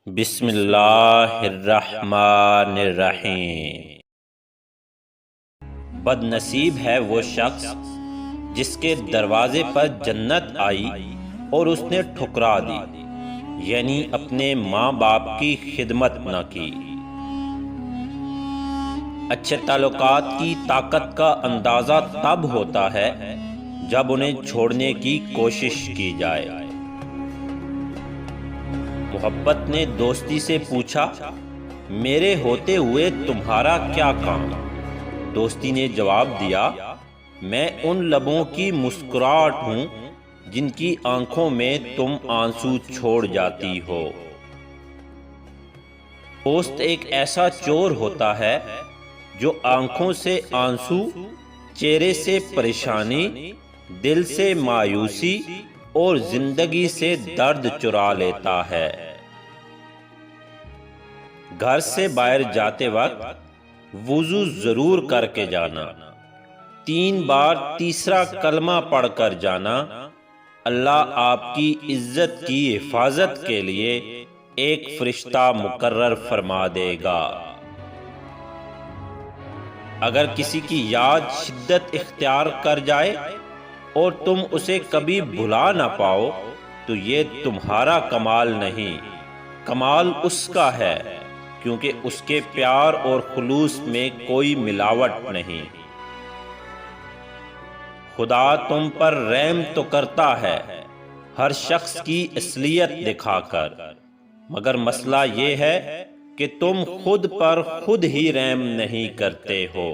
بسم اللہ الرحمن الرحیم۔ بد نصیب ہے وہ شخص جس کے دروازے پر جنت آئی اور اس نے ٹھکرا دی، یعنی اپنے ماں باپ کی خدمت نہ کی۔ اچھے تعلقات کی طاقت کا اندازہ تب ہوتا ہے جب انہیں چھوڑنے کی کوشش کی جائے۔ محبت نے دوستی سے پوچھا، میرے ہوتے ہوئے تمہارا کیا کام؟ دوستی نے جواب دیا، میں ان لبوں کی مسکراہٹ ہوں جن کی آنکھوں میں تم آنسو چھوڑ جاتی ہو۔ دوست ایک ایسا چور ہوتا ہے جو آنکھوں سے آنسو، چہرے سے پریشانی، دل سے مایوسی اور زندگی سے درد چرا لیتا ہے۔ گھر سے باہر جاتے وقت وضو ضرور کر کے جانا، 3 بار تیسرا کلمہ پڑھ کر جانا، اللہ آپ کی عزت کی حفاظت کے لیے ایک فرشتہ مقرر فرما دے گا۔ اگر کسی کی یاد شدت اختیار کر جائے اور تم اسے کبھی بھلا نہ پاؤ تو یہ تمہارا کمال نہیں، کمال اس کا ہے، کیونکہ اس کے پیار اور خلوص میں کوئی ملاوٹ نہیں۔ خدا تم پر رحم تو کرتا ہے ہر شخص کی اصلیت دکھا کر، مگر مسئلہ یہ ہے کہ تم خود پر خود ہی رحم نہیں کرتے ہو۔